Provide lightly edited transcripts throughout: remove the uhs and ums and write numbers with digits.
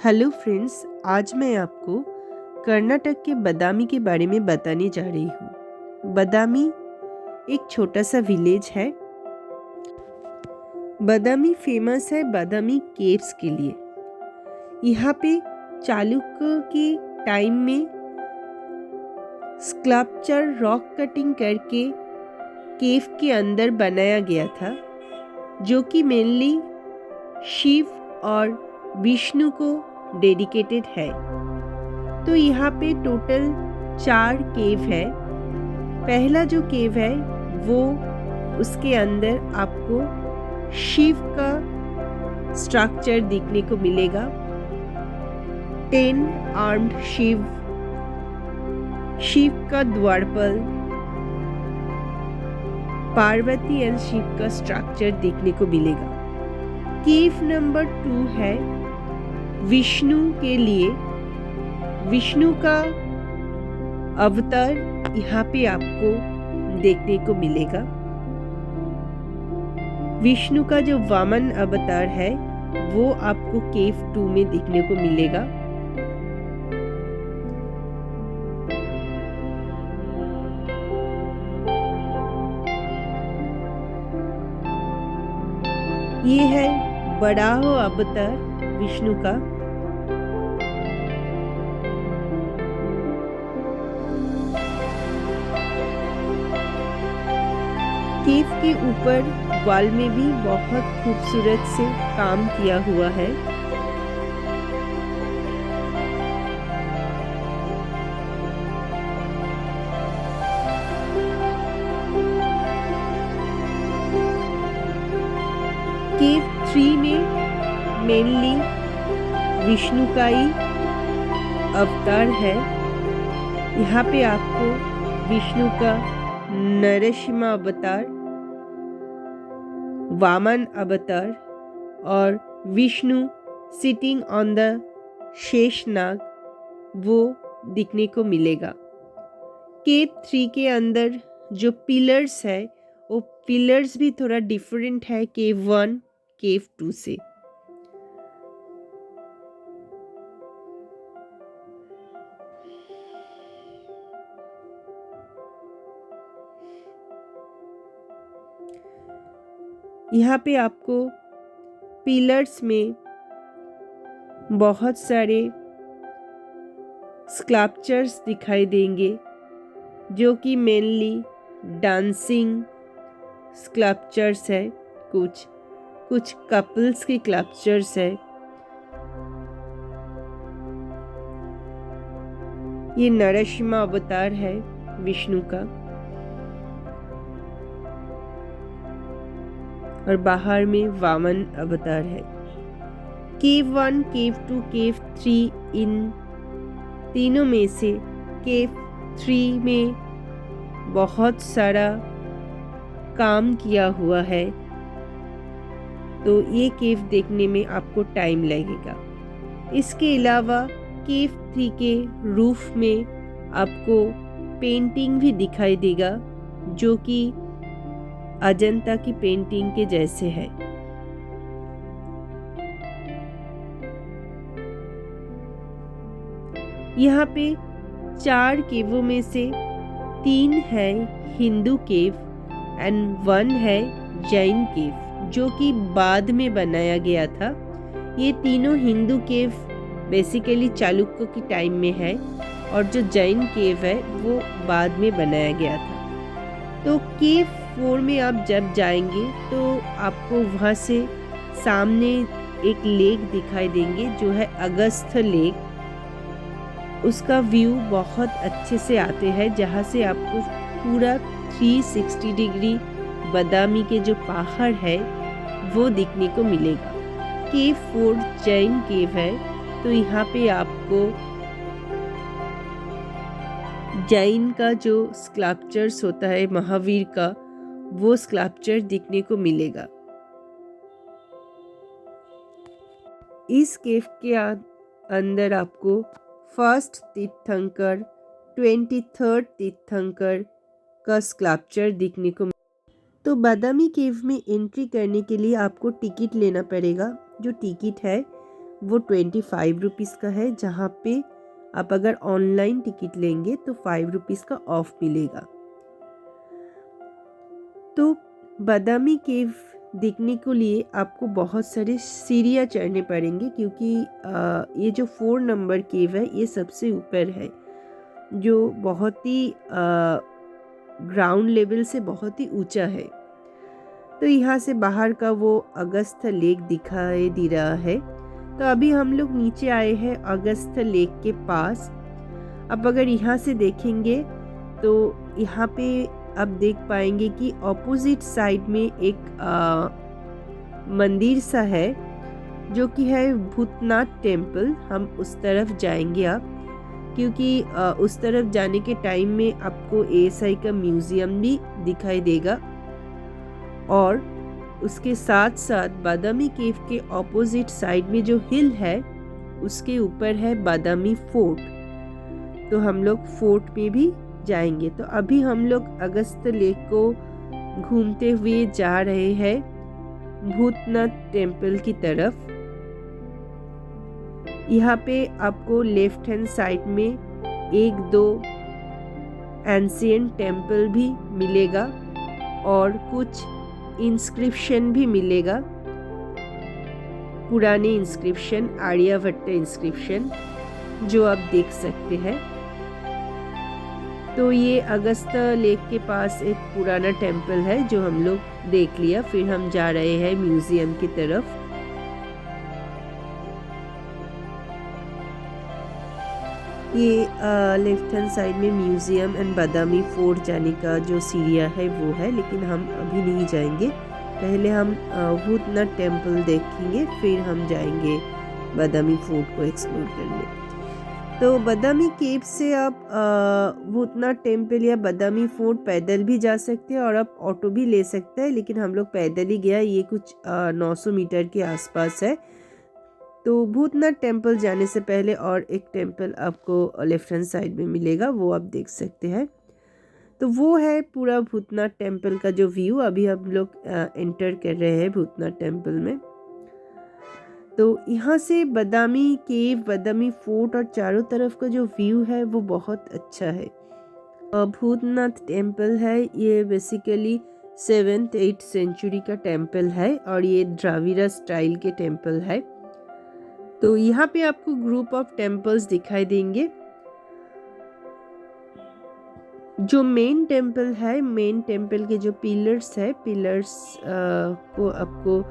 Hello friends, आज मैं आपको कर्नाटक के बादामी के बारे में बताने जा रही हूँ। बादामी एक छोटा सा विलेज है। बादामी फेमस है बादामी केव्स के लिए। यहाँ पे चालुक्य के टाइम में स्कल्पचर रॉक कटिंग करके केव के अंदर बनाया गया था, जो कि मेनली शिव और विष्णु को डेडिकेटेड है। तो यहाँ पे टोटल 4 केव है। पहला जो केव है वो उसके अंदर आपको शिव का स्ट्रक्चर देखने को मिलेगा। 10 आर्म्ड शिव, शिव का द्वारपाल, पार्वती एंड शिव का स्ट्रक्चर देखने को मिलेगा। केव नंबर 2 है विष्णु के लिए। विष्णु का अवतार यहाँ पे आपको देखने को मिलेगा। विष्णु का जो वामन अवतार है वो आपको केव 2 में देखने को मिलेगा। ये है बराह अवतार विष्णु का। केव के ऊपर वॉल में भी बहुत खूबसूरत से काम किया हुआ है। केव 3 में मेनली विष्णु का ही अवतार है। यहाँ पे आपको विष्णु का नरसिंह अवतार, वामन अवतार और Vishnu sitting on the Sheshnag वो दिखने को मिलेगा। केव 3 के अंदर जो पिलर्स है वो पिलर्स भी थोड़ा डिफरेंट है केव 1 केव 2 से। यहाँ पे आपको पिलर्स में बहुत सारे स्कल्पचर्स दिखाई देंगे, जो कि मेनली डांसिंग स्कल्पचर्स है। कुछ कपल्स के स्कल्पचर्स है। ये नरसिंह अवतार है विष्णु का। और बाहर में वामन अवतार है। केव 1, केव 2, केव 3, इन तीनों में से केव 3 में बहुत सारा काम किया हुआ है, तो ये केव देखने में आपको टाइम लगेगा। इसके अलावा केव 3 के रूफ में आपको पेंटिंग भी दिखाई देगा, जो कि अजंता की पेंटिंग के जैसे है। यहाँ पे 4 केवों में से 3 है हिंदू केव एंड 1 है जैन केव, जो कि बाद में बनाया गया था। ये तीनों हिंदू केव बेसिकली चालुक्य की टाइम में है, और जो जैन केव है वो बाद में बनाया गया था। तो केव 4 में आप जब जाएंगे तो आपको वहाँ से सामने एक लेक दिखाई देंगे, जो है अगस्त्य लेक। उसका व्यू बहुत अच्छे से आते हैं, जहाँ से आपको पूरा 360 डिग्री बादामी के जो पहाड़ है वो दिखने को मिलेगा। केव 4 जैन केव है, तो यहाँ पे आपको जैन का जो स्कल्पचर्स होता है महावीर का, वो स्कल्पचर दिखने को मिलेगा। इस केव के अंदर आपको फर्स्ट तीर्थंकर, 23rd तीर्थंकर का स्कल्पचर दिखने को तो बादामी केव में एंट्री करने के लिए आपको टिकट लेना पड़ेगा। जो टिकट है वो 25 रुपीज़ का है, जहाँ पे आप अगर ऑनलाइन टिकट लेंगे तो 5 रुपीज़ का ऑफ मिलेगा। तो बादामी केव देखने के लिए आपको बहुत सारे सीढ़ियाँ चढ़ने पड़ेंगे, क्योंकि ये जो 4 नंबर केव है ये सबसे ऊपर है, जो बहुत ही ग्राउंड लेवल से बहुत ही ऊंचा है। तो यहाँ से बाहर का वो अगस्त्य लेक दिखाई दे रहा है। तो अभी हम लोग नीचे आए हैं अगस्त्य लेक के पास। अब अगर यहाँ से देखेंगे तो यहाँ पे आप देख पाएंगे कि ऑपोजिट साइड में एक मंदिर सा है, जो कि है भूतनाथ टेम्पल। हम उस तरफ जाएंगे अब, क्योंकि उस तरफ जाने के टाइम में आपको एएसआई का म्यूज़ियम भी दिखाई देगा, और उसके साथ साथ बादामी केव के ऑपोजिट साइड में जो हिल है उसके ऊपर है बादामी फोर्ट। तो हम लोग फोर्ट पे भी जाएंगे। तो अभी हम लोग अगस्त्य लेक को घूमते हुए जा रहे हैं भूतनाथ टेम्पल की तरफ। यहाँ पे आपको लेफ्ट हैंड साइड में 1-2 एंशिएंट टेम्पल भी मिलेगा और कुछ इंस्क्रिप्शन भी मिलेगा, पुराने इंस्क्रिप्शन, आर्यभट्ट इंस्क्रिप्शन, जो आप देख सकते हैं। तो ये अगस्त्य लेक के पास एक पुराना टेम्पल है जो हम लोग देख लिया। फिर हम जा रहे हैं म्यूजियम की तरफ। ये लेफ्ट हैंड साइड में म्यूजियम एंड बादामी फोर्ट जाने का जो सीढ़ियाँ है वो है, लेकिन हम अभी नहीं जाएंगे। पहले हम भूतनाथ टेम्पल देखेंगे, फिर हम जाएंगे बादामी फोर्ट को एक्सप्लोर करने। तो बादामी केव से आप भूतनाथ टेम्पल या बादामी फोर्ट पैदल भी जा सकते हैं और आप ऑटो भी ले सकते हैं, लेकिन हम लोग पैदल ही गया। ये कुछ 900 मीटर के आसपास है। तो भूतनाथ टेम्पल जाने से पहले और एक टेम्पल आपको लेफ्ट हैंड साइड में मिलेगा, वो आप देख सकते हैं। तो वो है पूरा भूतनाथ टेम्पल का जो व्यू। अभी हम लोग एंटर कर रहे हैं भूतनाथ टेम्पल में। तो यहाँ से बादामी केव, बादामी फोर्ट और चारों तरफ का जो व्यू है वो बहुत अच्छा है। भूतनाथ टेम्पल है, ये बेसिकली 7th-8th सेंचुरी का टेम्पल है और ये द्राविड़ा स्टाइल के टेम्पल है। तो यहाँ पे आपको ग्रुप ऑफ टेम्पल्स दिखाई देंगे। जो मेन टेम्पल है, मेन टेम्पल के जो पिलर्स है, पिलर्स को आपको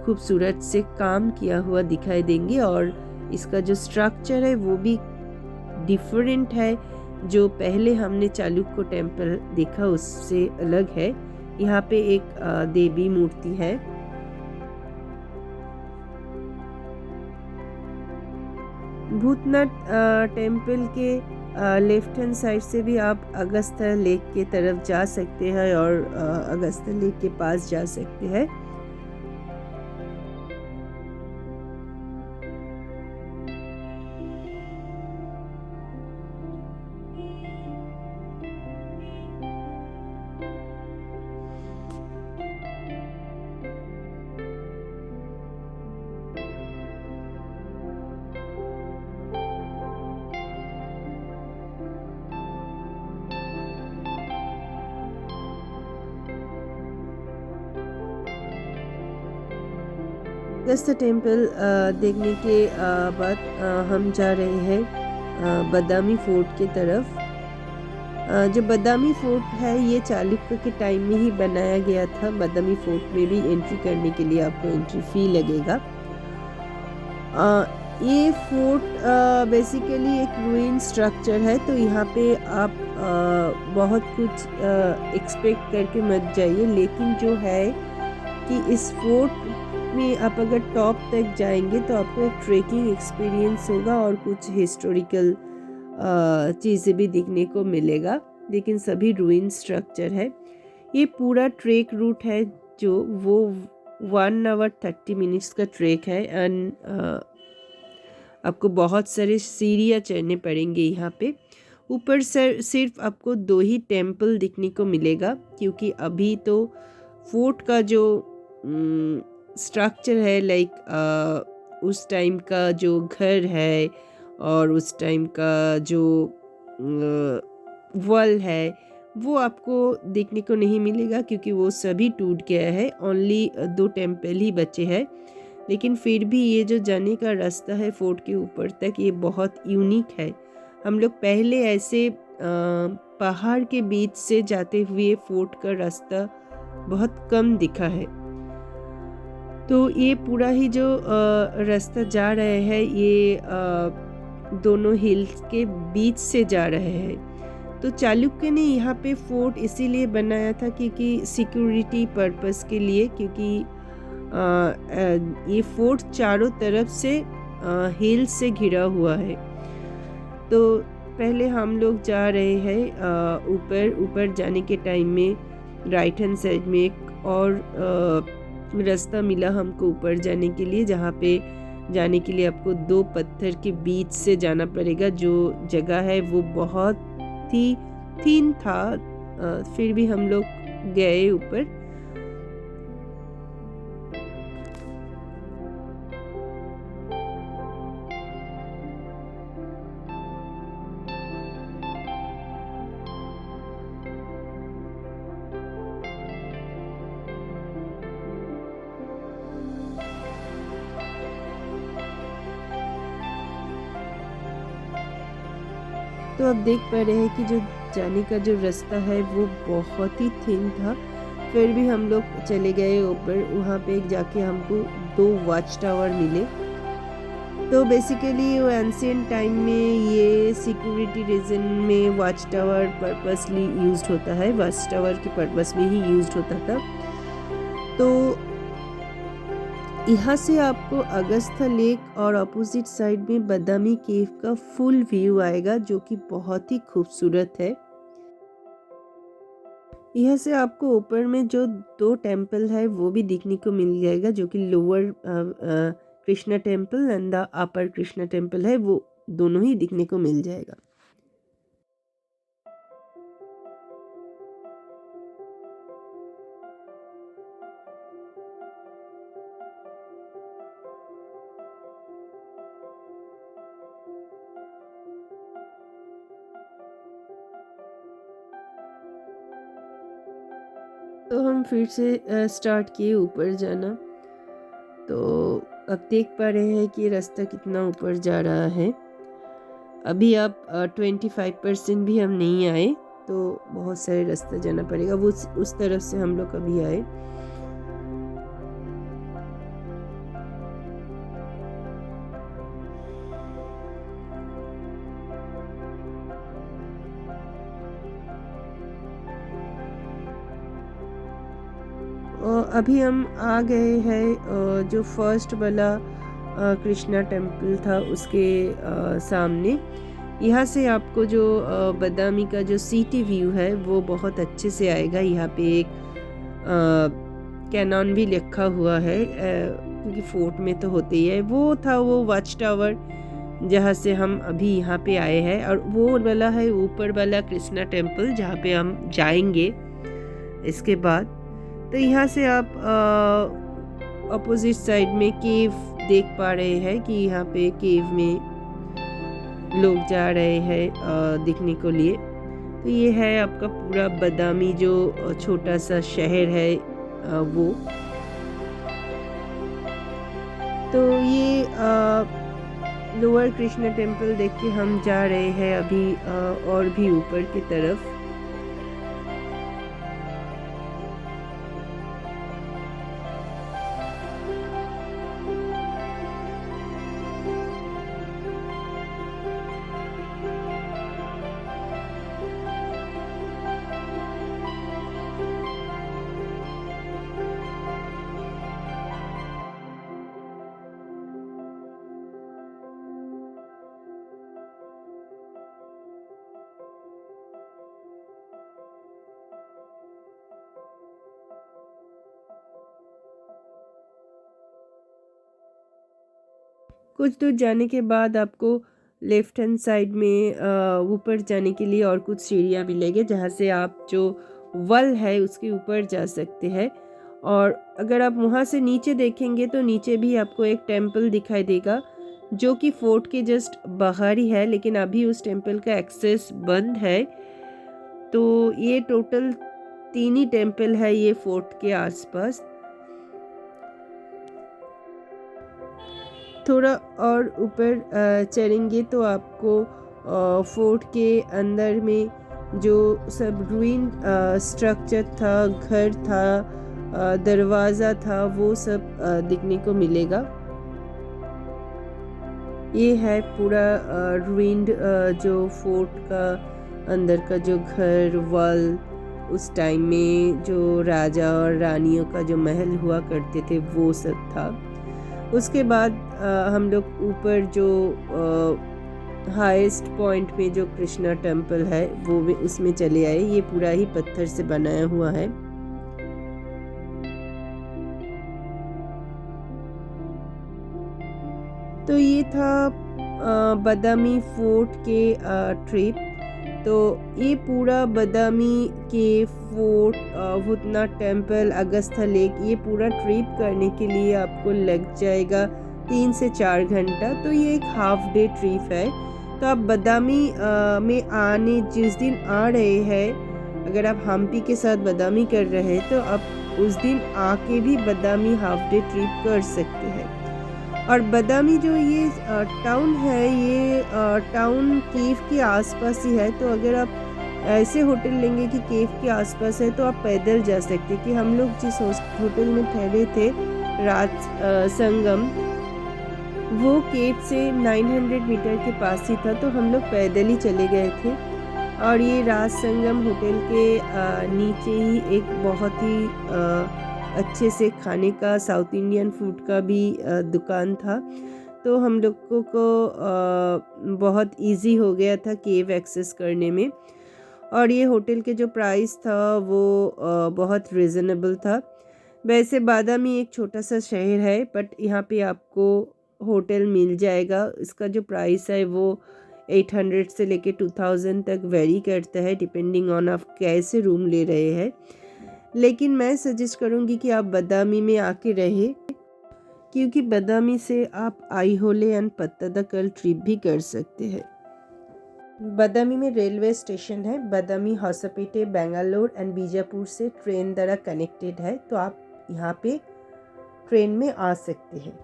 खूबसूरत से काम किया हुआ दिखाई देंगे और इसका जो स्ट्रक्चर है वो भी डिफरेंट है। जो पहले हमने चालुक्य टेम्पल देखा उससे अलग है। यहाँ पे एक देवी मूर्ति है। भूतनाथ टेम्पल के लेफ्ट हैंड साइड से भी आप अगस्त्य लेक के तरफ जा सकते हैं और अगस्त्य लेक के पास जा सकते हैं। अगस्त्य टेम्पल देखने के बाद हम जा रहे हैं बादामी फोर्ट की तरफ। जो बादामी फोर्ट है ये चालुक्य के टाइम में ही बनाया गया था। बादामी फोर्ट में भी एंट्री करने के लिए आपको एंट्री फी लगेगा। ये फोर्ट बेसिकली एक रूइन स्ट्रक्चर है, तो यहाँ पे आप बहुत कुछ एक्सपेक्ट करके मत जाइए। लेकिन जो है कि इस फोर्ट में आप अगर टॉप तक जाएंगे तो आपको एक ट्रेकिंग एक्सपीरियंस होगा और कुछ हिस्टोरिकल चीज़ें भी देखने को मिलेगा, लेकिन सभी रूइन स्ट्रक्चर है। ये पूरा ट्रेक रूट है जो वो 1 hour 30 minutes का ट्रेक है। एंड आपको बहुत सारे सीढ़ियाँ चढ़ने पड़ेंगे यहाँ पे। ऊपर से सिर्फ आपको 2 ही टेम्पल दिखने को मिलेगा, क्योंकि अभी तो फोर्ट का जो स्ट्रक्चर है लाइक उस टाइम का जो घर है और उस टाइम का जो वॉल है वो आपको देखने को नहीं मिलेगा, क्योंकि वो सभी टूट गया है। ओनली 2 टेम्पल ही बचे हैं। लेकिन फिर भी ये जो जाने का रास्ता है फोर्ट के ऊपर तक, ये बहुत यूनिक है। हम लोग पहले ऐसे पहाड़ के बीच से जाते हुए फोर्ट का रास्ता बहुत कम दिखा है। तो ये पूरा ही जो रास्ता जा रहे हैं, ये दोनों हिल्स के बीच से जा रहे हैं। तो चालुक्य ने यहाँ पे फोर्ट इसीलिए बनाया था क्योंकि सिक्योरिटी पर्पस के लिए, क्योंकि ये फोर्ट चारों तरफ से हिल से घिरा हुआ है। तो पहले हम लोग जा रहे हैं ऊपर जाने के टाइम में राइट हैंड साइड में एक और रास्ता मिला हमको ऊपर जाने के लिए, जहाँ पे जाने के लिए आपको 2 पत्थर के बीच से जाना पड़ेगा। जो जगह है वो बहुत ही थिन था, फिर भी हम लोग गए ऊपर। तो आप देख पा रहे हैं कि जो जाने का जो रास्ता है वो बहुत ही थिन था, फिर भी हम लोग चले गए ऊपर। वहाँ पे जाके हमको 2 वॉच टावर मिले। तो बेसिकली वो एंशिएंट टाइम में ये सिक्योरिटी रीजन में वॉच टावर पर्पसली यूज्ड होता है, वॉच टावर के पर्पस में ही यूज्ड होता था। तो यहाँ से आपको अगस्था लेक और अपोजिट साइड में बादामी केव का फुल व्यू आएगा, जो कि बहुत ही खूबसूरत है। यहाँ से आपको ऊपर में जो 2 टेम्पल है वो भी दिखने को मिल जाएगा, जो कि lower Krishna temple and the upper Krishna temple है, वो दोनों ही दिखने को मिल जाएगा। तो हम फिर से स्टार्ट किए ऊपर जाना। तो अब देख पा रहे हैं कि रास्ता कितना ऊपर जा रहा है। अभी आप 25% भी हम नहीं आए, तो बहुत सारे रास्ता जाना पड़ेगा। वो उस तरफ से हम लोग अभी आए। अभी हम आ गए हैं जो फर्स्ट वाला कृष्णा टेम्पल था उसके सामने। यहाँ से आपको जो बादामी का जो सिटी व्यू है वो बहुत अच्छे से आएगा। यहाँ पे एक कैनॉन भी लिखा हुआ है, क्योंकि फोर्ट में तो होते ही है। वो था वो वॉच टावर जहाँ से हम अभी यहाँ पे आए हैं, और वो वाला है ऊपर वाला कृष्णा टेम्पल जहाँ पे हम जाएंगे इसके बाद। तो यहाँ से आप अपोजिट साइड में केव देख पा रहे हैं कि यहाँ पे केव में लोग जा रहे हैं दिखने को लिए। तो ये है आपका पूरा बादामी जो छोटा सा शहर है वो। तो ये लोअर कृष्णा टेम्पल देख के हम जा रहे हैं अभी और भी ऊपर की तरफ। कुछ दूर जाने के बाद आपको लेफ्ट हैंड साइड में ऊपर जाने के लिए और कुछ सीढ़ियाँ मिलेंगे, जहाँ से आप जो वॉल है उसके ऊपर जा सकते हैं। और अगर आप वहाँ से नीचे देखेंगे तो नीचे भी आपको एक टेम्पल दिखाई देगा जो कि फोर्ट के जस्ट बाहर ही है, लेकिन अभी उस टेम्पल का एक्सेस बंद है। तो ये टोटल 3 ही टेम्पल है ये फोर्ट के आसपास। थोड़ा और ऊपर चढ़ेंगे तो आपको फोर्ट के अंदर में जो सब रूइन स्ट्रक्चर था, घर था, दरवाज़ा था, वो सब दिखने को मिलेगा। ये है पूरा रूइंड जो फोर्ट का अंदर का जो घर वॉल, उस टाइम में जो राजा और रानियों का जो महल हुआ करते थे वो सब था। उसके बाद हम लोग ऊपर जो हाईएस्ट पॉइंट पे जो कृष्णा टेम्पल है वो भी उसमें चले आए। ये पूरा ही पत्थर से बनाया हुआ है। तो ये था बादामी फोर्ट के ट्रिप। तो ये पूरा बादामी के fort, Bhutnath temple, Agastya lake, ये पूरा ट्रिप करने के लिए आपको लग जाएगा 3 से 4 घंटा। तो ये एक हाफ डे ट्रिप है। तो आप बादामी में आने जिस दिन आ रहे हैं, अगर आप हम्पी के साथ बादामी कर रहे हैं तो आप उस दिन आके भी बादामी हाफ डे ट्रिप कर सकते हैं। और बादामी जो ये टाउन है, ये टाउन केव के आसपास ही है। तो अगर आप ऐसे होटल लेंगे कि केव के आसपास है तो आप पैदल जा सकते। कि हम लोग जिस होटल में ठहरे थे राज संगम, वो केव से 900 मीटर के पास ही था। तो हम लोग पैदल ही चले गए थे। और ये राज संगम होटल के नीचे ही एक बहुत ही अच्छे से खाने का, साउथ इंडियन फूड का भी दुकान था। तो हम लोगों को बहुत इजी हो गया था केव एक्सेस करने में। और ये होटल के जो प्राइस था वो बहुत रिजनेबल था। वैसे बादामी एक छोटा सा शहर है, बट यहाँ पे आपको होटल मिल जाएगा। इसका जो प्राइस है वो 800 से लेके 2000 तक वेरी करता है, डिपेंडिंग ऑन आप कैसे रूम ले रहे हैं। लेकिन मैं सजेस्ट करूँगी कि आप बादामी में आके रहे, क्योंकि बादामी से आप आईहोले एंड पत्तदकल ट्रिप भी कर सकते हैं। बादामी में रेलवे स्टेशन है। बादामी, होसपेटे, बेंगलोर एंड बीजापुर से ट्रेन द्वारा कनेक्टेड है। तो आप यहाँ पे ट्रेन में आ सकते हैं।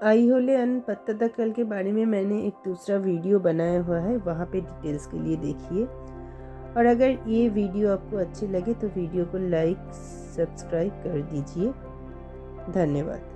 आईहोले एंड पत्तदकल के बारे में मैंने एक दूसरा वीडियो बनाया हुआ है, वहाँ पे डिटेल्स के लिए देखिए। और अगर ये वीडियो आपको अच्छी लगे तो वीडियो को लाइक, सब्सक्राइब कर दीजिए। धन्यवाद।